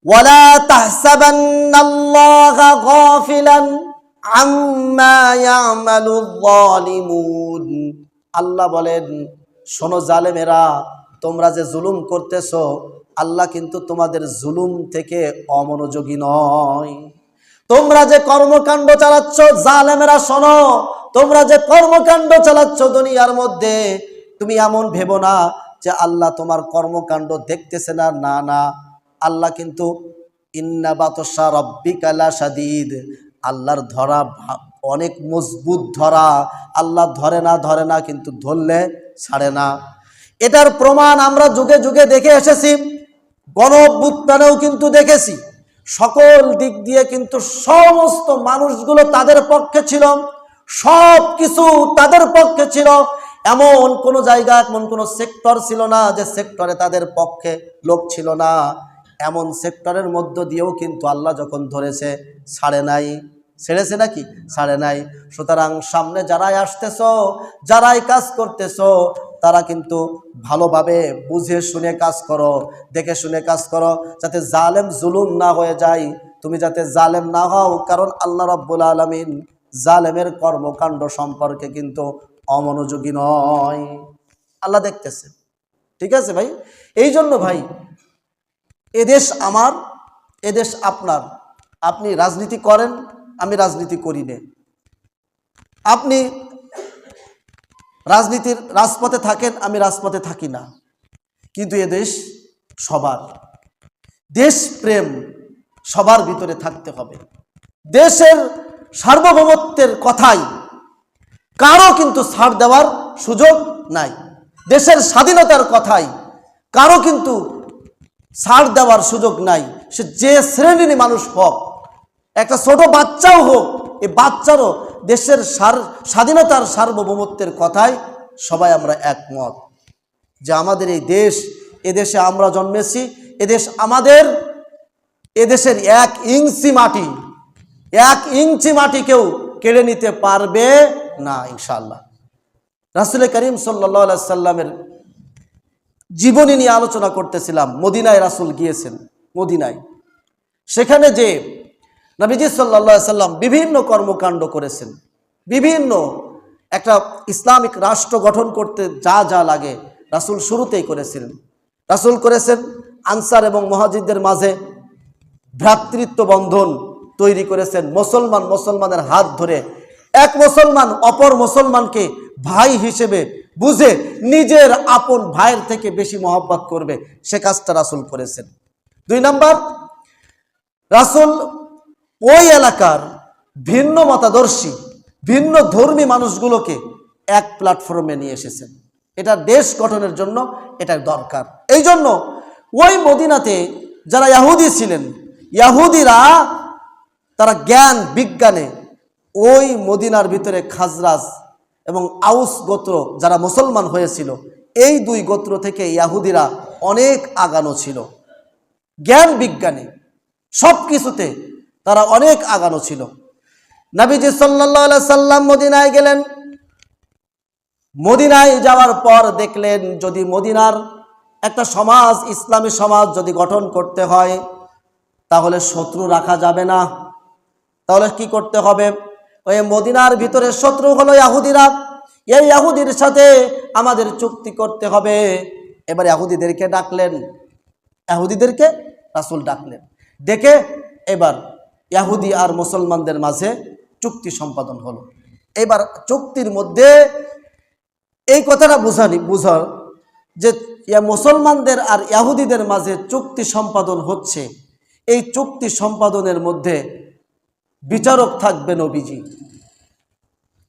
A: ওয়ালা তাহসাবান্নাল্লাহা গাফিলান আম্মা ইয়ামালুয যালিমুন। আল্লাহ বলেন, শোনো জালেমেরা, তোমরা যে জুলুম করতেছো, আল্লাহ কিন্তু তোমাদের জুলুম থেকে অমনোযোগী নয়। তোমরা যে কর্মকাণ্ড চালাচ্ছ, জালেমেরা শোনো, তোমরা যে কর্মকাণ্ড চালাচ্ছ দুনিয়ার মধ্যে, তুমি এমন ভেবো না যে আল্লাহ তোমার কর্মকাণ্ড দেখতেছে না। না না, আল্লাহ কিন্তু ইন্না বাতশা রাব্বিকা লাশাদীদ, আল্লাহর ধরা অনেক মজবুত ধরা। আল্লাহ ধরে না কিন্তু ধরলে ছাড়ে না। এটার প্রমাণ আমরা যুগে যুগে দেখে এসেছি, গণ অভ্যুত্থানেও কিন্তু দেখেছি। সকল দিক দিয়ে কিন্তু সমস্ত মানুষগুলো তাদের পক্ষে ছিল, সব কিছু তাদের পক্ষে ছিল। এমন কোনো জায়গা, এমন কোনো সেক্টর ছিল না যে সেক্টরে তাদের পক্ষে লোক ছিল না। এমন সেক্টরের মধ্য দিয়েও কিন্তু আল্লাহ যখন ধরেছে, ছাড়ে নাই। ছেড়েছে নাকি? ছাড়ে নাই। সুতরাং সামনে যারাই আসতেছ, যারাই কাজ করতেছ, তারা কিন্তু ভালোভাবে বুঝে শুনে কাজ করো, দেখে শুনে কাজ করো, যাতে জালেম জুলুম না হয়ে যায়, তুমি যাতে জালেম না হও। কারণ আল্লাহ রাব্বুল আলামিন জালেমের কর্মকাণ্ড সম্পর্কে কিন্তু অমনোযোগী নয়, আল্লাহ দেখতেছে। ঠিক আছে ভাই? এই জন্য ভাই, এদেশ আমার, এদেশ আপনার। আপনি রাজনীতি করেন, আমি রাজনীতি করি না। আপনি রাজনীতির রাজপথে থাকেন, আমি রাজপথে থাকি না, কিন্তু এদেশ সবার। দেশপ্রেম সবার ভিতরে থাকতে হবে। দেশের সার্বভৌমত্বের কথাই কারো কিন্তু ছাড় দেওয়ার সুযোগ নাই। দেশের স্বাধীনতার কথাই কারো কিন্তু ছাড় দেওয়ার সুযোগ নাই। সে যে শ্রেণীর মানুষ হোক, একটা ছোট বাচ্চাও হোক, এই বাচ্চারও দেশের স্বাধীনতার সার্বভৌমত্বের কথায় সবাই আমরা একমত যে আমাদের এই দেশ, এদেশে আমরা জন্মেছি, এদেশ আমাদের। এদেশের 1 ইঞ্চি মাটি, 1 ইঞ্চি মাটি কেউ কেড়ে নিতে পারবে না ইনশাআল্লাহ। রাসূল করিম সাল্লাল্লাহু আলাইহি সাল্লামের জীবনী নিয়ে আলোচনা করতেছিলাম। মদিনায় রাসূল গিয়েছেন, মদিনায়। সেখানে যে নবীজি সাল্লাল্লাহু আলাইহি সাল্লাম বিভিন্ন কর্মকাণ্ড করেছেন, বিভিন্ন একটা ইসলামিক রাষ্ট্র গঠন করতে যা যা লাগে রাসূল শুরুতেই করেছিলেন। রাসূল করেছেন আনসার এবং মুহাজিরদের মাঝে ভ্রাতৃত্ব বন্ধন তৈরি করেছেন। মুসলমানের হাত ধরে এক মুসলমান অপর মুসলমানকে ভাই হিসেবে বুঝে নিজের আপন ভাইয়ের থেকে বেশি মহব্বত করবে, সে কাজটা রাসূল করেছেন। 2 নাম্বার, রাসূল ওই এলাকার ভিন্ন মতাদর্শী, ভিন্ন ধর্মী মানুষগুলোকে এক প্ল্যাটফর্মে নিয়ে এসেছেন। এটা দেশ গঠনের জন্য এটা দরকার। এই জন্য ওই মদিনাতে যারা ইহুদি ছিলেন, ইহুদিরা তারা জ্ঞান বিজ্ঞানে ওই মদিনার ভিতরে খাজরাজ এবং আউস গোত্র যারা মুসলমান হয়েছিল, এই 2 গোত্র থেকে ইহুদিরা অনেক আগানো ছিল। জ্ঞান বিজ্ঞানে সব কিছুতে তারা অনেক আগানো ছিল। নবীজি সাল্লাল্লাহু আলাইহি সাল্লাম মদিনায় গেলেন। মদিনায় যাওয়ার পর দেখলেন, যদি মদিনার একটা সমাজ, ইসলামী সমাজ যদি গঠন করতে হয়, তাহলে শত্রু রাখা যাবে না। তাহলে কি করতে হবে? ওই মদিনার ভিতরে শত্রু হলো ইহুদিরা, এই ইহুদির সাথে আমাদের চুক্তি করতে হবে। এবার ইহুদিদেরকে ডাকলেন, ইহুদিদেরকে রাসূল ডাকলেন। ডেকে এবার ইহুদি আর মুসলমানদের মাঝে চুক্তি সম্পাদন হলো। এবার চুক্তির মধ্যে এই কথাটা বুঝার যে মুসলমানদের আর ইহুদিদের মাঝে চুক্তি সম্পাদন হচ্ছে, এই চুক্তি সম্পাদনের মধ্যে বিচারক থাকবে নবীজি।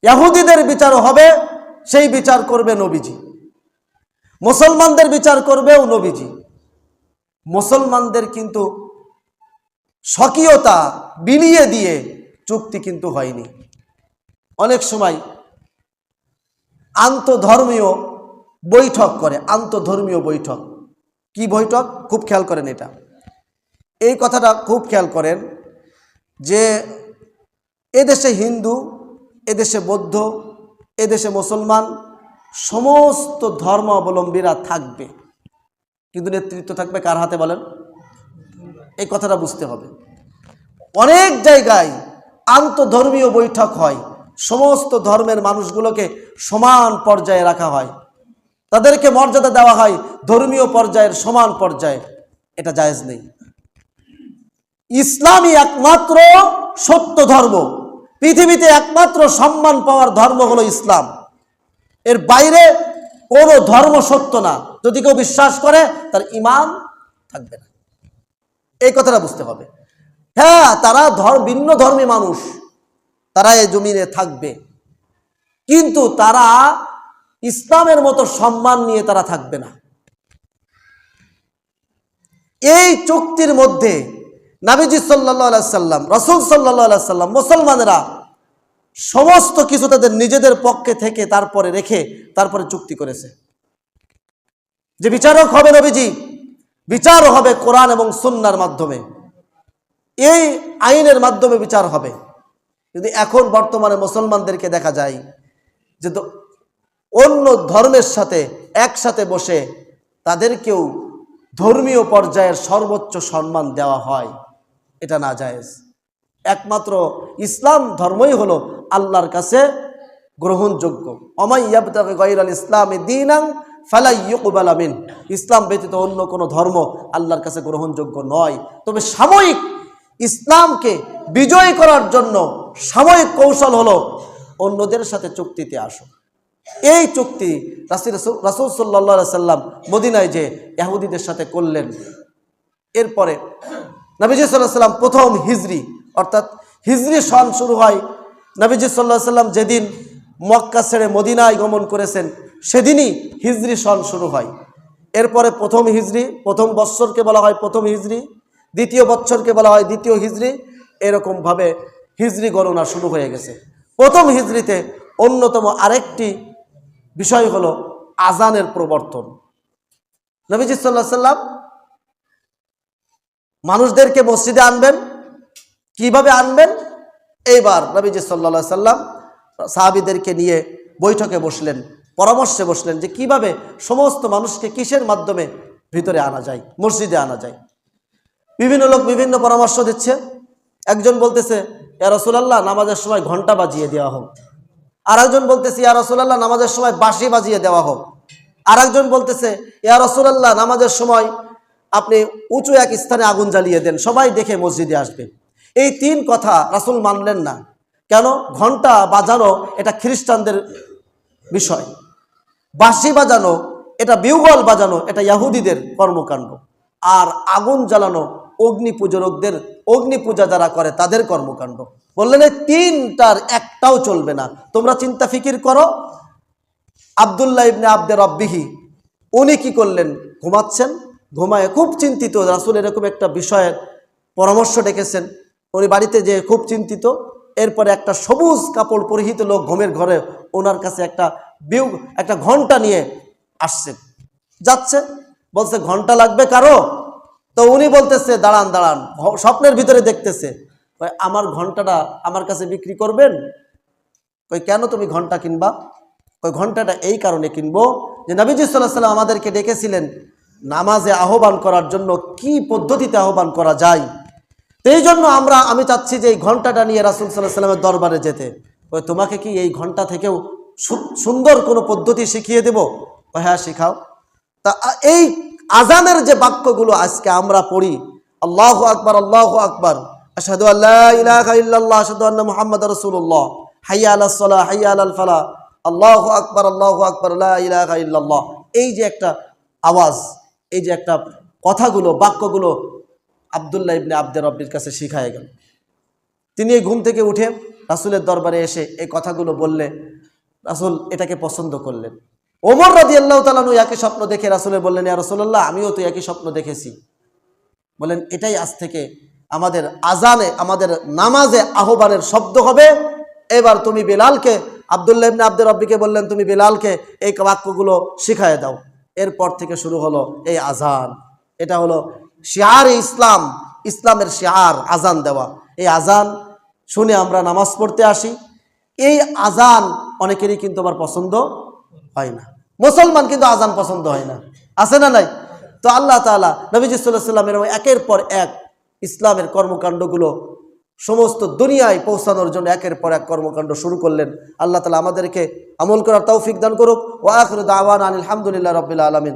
A: ইহুদিদের বিচার হবে, সেই বিচার করবে নবীজি। মুসলমানদের বিচার করবেও নবীজি। মুসলমানদের কিন্তু স্বকীয়তা বিলিয়ে দিয়ে চুক্তি কিন্তু হয়নি। অনেক সময় আন্তধর্মীয় বৈঠক করে, আন্তধর্মীয় বৈঠক। কি বৈঠক? খুব খেয়াল করেন, এটা এই কথাটা খুব খেয়াল করেন যে এদেশে হিন্দু, এদেশে বৌদ্ধ, এদেশে মুসলমান, সমস্ত ধর্মাবলম্বীরা থাকবে, কিন্তু নেতৃত্ব থাকবে কার হাতে বলেন? এই কথাটা বুঝতে হবে। অনেক জায়গায় আন্তধর্মীয় বৈঠক হয়, সমস্ত ধর্মের মানুষগুলোকে সমান পর্যায়ে রাখা হয়, তাদেরকে মর্যাদা দেওয়া হয় ধর্মীয় পর্যায়ের সমান পর্যায়ে। এটা জায়েজ নেই। ইসলামই একমাত্র সত্য ধর্ম, পৃথিবীতে একমাত্র সম্মান পাওয়ার ধর্ম হলো ইসলাম। এর বাইরে কোনো ধর্ম সত্য না। যদি কেউ বিশ্বাস করে তার ঈমান থাকবে না, এই কথাটা বুঝতে হবে। হ্যাঁ, তারা ভিন্ন ধর্মী মানুষ, তারা এই জমিনে থাকবে, কিন্তু তারা ইসলামের মতো সম্মান নিয়ে তারা থাকবে না। এই চুক্তির মধ্যে নবীজি সাল্লাল্লাহু আলাইহি সাল্লাম, রাসূল সাল্লাল্লাহু আলাইহি সাল্লাম, মুসলমানেরা সমস্ত কিছু তাদের নিজেদের পক্ষে থেকে তারপরে রেখে তারপরে চুক্তি করেছে যে বিচারক হবে নবীজি, বিচার হবে কোরআন এবং সুন্নাহর মাধ্যমে, এই আইনের মাধ্যমে বিচার হবে। যদি এখন বর্তমানে মুসলমানদেরকে দেখা যায় যে অন্য ধর্মের সাথে একসাথে বসে তাদেরকেও ধর্মীয় পর্যায়ের সর্বোচ্চ সম্মান দেওয়া হয়, এটা না জায়েজ। একমাত্র ইসলাম ধর্মই হলো আল্লাহর কাছে গ্রহণযোগ্য। অমাই ইয়াবতাগি গায়রাল ইসলামি দীনান ফালা ইউকবালা মিন, ইসলাম ব্যতীত অন্য কোনো ধর্ম আল্লাহর কাছে গ্রহণযোগ্য নয়। তবে সাময়িক ইসলামকে বিজয় করার জন্য সাময়িক কৌশল হলো অন্যদের সাথে চুক্তিতে আসো। এই চুক্তি রাসূল সাল্লাল্লাহু আলাইহি সাল্লাম মদিনায় যে ইহুদিদের সাথে করলেন। এরপরে নবীজি সাল্লাল্লাহু আলাইহি সাল্লাম প্রথম হিজরি অর্থাৎ হিজরি সন শুরু হয়। নবীজি সাল্লাল্লাহু আলাইহি সাল্লাম যেদিন মক্কা ছেড়ে মদিনায় গমন করেছেন সেদিনই হিজরি সন শুরু হয়। এরপরে প্রথম হিজরি, প্রথম বৎসরকে বলা হয় প্রথম হিজরি, দ্বিতীয় বৎসরকে বলা হয় দ্বিতীয় হিজরি, এরকমভাবে হিজরি গণনা শুরু হয়ে গেছে। প্রথম হিজরিতে অন্যতম আরেকটি বিষয় হলো আজানের প্রবর্তন। নবীজি সাল্লাল্লাহু আলাইহি সাল্লাম মানুষদেরকে মসজিদে আনবেন। কিভাবে আনবেন? এইবার নবীজি সাল্লাল্লাহু আলাইহি সাল্লাম সাহাবীদেরকে নিয়ে বৈঠকে বসলেন, পরামর্শে বসলেন যে কিভাবে সমস্ত মানুষকে কিসের মাধ্যমে ভিতরে আনা যায়, মসজিদে আনা যায়। বিভিন্ন লোক বিভিন্ন পরামর্শ দিচ্ছে। একজন বলতেছে ইয়া রাসূলুল্লাহ নামাজের সময় ঘন্টা বাজিয়ে দেওয়া হোক। আর একজন বলতেছে ইয়া রাসূলুল্লাহ নামাজের সময় বাঁশি বাজিয়ে দেওয়া হোক। আর একজন বলতেছে ইয়া রাসূলুল্লাহ নামাজের সময় আপনি উঁচু এক স্থানে আগুন জ্বালিয়ে দেন, সবাই দেখে মসজিদে আসবে। এই তিন কথা রাসূল মানলেন না। কেন? ঘন্টা বাজানো এটা খ্রিস্টানদের বিষয়, বাঁশি বাজানো এটা, বিউগল বাজানো এটা ইহুদিদের কর্মকাণ্ড, আর আগুন জ্বালানো অগ্নি পূজকদের, অগ্নি পূজা যারা করে তাদের কর্মকাণ্ড। বললেন এই তিনটার একটাও চলবে না, তোমরা চিন্তা ফিকির করো। আব্দুল্লাহ ইবনে আব্দে রব্বিহি উনি কি করলেন? ঘুমাচ্ছেন, ঘুমায় খুব চিন্তিত। রাসূল এরকম একটা বিষয়ের পরামর্শ ডেকেছেন, উনি বাড়িতে যে খুব চিন্তিত। এরপরে একটা সবুজ কাপড় পরিহিত লোক ঘুমের ঘরে ওনার কাছে একটা ঘন্টা নিয়ে আসছেন, যাচ্ছে, বলছে ঘন্টা লাগবে কারো? তো উনি বলতেছে দাঁড়ান দাঁড়ান, স্বপ্নের ভিতরে দেখতেছে আমার ঘন্টাটা আমার কাছে বিক্রি করবেন? কই কেন তুমি ঘন্টা কিনবা? ওই ঘন্টাটা এই কারণে কিনবো যে নবীজি সাল্লাল্লাহু আলাইহি সাল্লাম আমাদেরকে ডেকেছিলেন নামাজে আহ্বান করার জন্য, কি পদ্ধতিতে আহ্বান করা যায়। এই জন্য আমি চাচ্ছি যে এই ঘন্টাটা নিয়ে রাসূল সাল্লাল্লাহু আলাইহি সাল্লামের দরবারে যেতে। ওই তোমাকে কি এই ঘন্টা থেকেও সুন্দর কোনো পদ্ধতি শিখিয়ে দেব? হ্যাঁ শিখাও। তা এই আজানের যে বাক্যগুলো আজকে আমরা পড়ি, আল্লাহু আকবার আল্লাহু আকবার, আশহাদু আল্লা ইলাহা ইল্লাল্লাহ আশহাদু আন্না মুহাম্মাদার রাসূলুল্লাহ, হাইয়া আলাস সালাহ হাইয়া আলাল ফালাহ, আল্লাহু আকবার লা ইলাহা ইল্লাল্লাহ, এই যে একটা আওয়াজ, এই যে একটা কথাগুলো, বাক্যগুলো আব্দুল্লাহ ইবনে আব্দে রব্বির কাছে শিখায় গেল। তিনি এই ঘুম থেকে উঠে রাসূলের দরবারে এসে এই কথাগুলো বললে রাসূল এটাকে পছন্দ করলেন। ওমর রাদিয়াল্লাহু তাআলা আনহু একই স্বপ্ন দেখে রাসূলের বললেন ইয়া রাসূলুল্লাহ আমিও তো একই স্বপ্ন দেখেছি। বলেন এটাই আজ থেকে আমাদের আজানে, আমাদের নামাজে আহ্বানের শব্দ হবে। এবার তুমি বেলালকে, আব্দুল্লাহ ইবনে আব্দে রব্বিকে বললেন তুমি বেলালকে এই বাক্যগুলো শিখায় দাও। এরপর থেকে শুরু হলো এই আজান। এটা হলো শিয়ার ইসলাম, ইসলামের শিয়ার আজান দেওয়া। এই আজান শুনে আমরা নামাজ পড়তে আসি। এই আজান অনেকেরই কিন্তু আবার পছন্দ হয় না। মুসলমান কিন্তু আজান পছন্দ হয় না, আছে না নাই? তো আল্লাহ তাআলা নবীজি সাল্লাল্লাহু আলাইহি ওয়াসাল্লামের একের পর এক ইসলামের কর্মকাণ্ডগুলো সমস্ত দুনিয়ায় পৌঁছানোর জন্য একের পর এক কর্মকাণ্ড শুরু করলেন। আল্লাহ তাআলা আমাদেরকে আমল করার তৌফিক দান করুক। ওয়া আখিরু দাওয়ানা আলহামদুলিল্লাহি রাব্বিল আলামিন।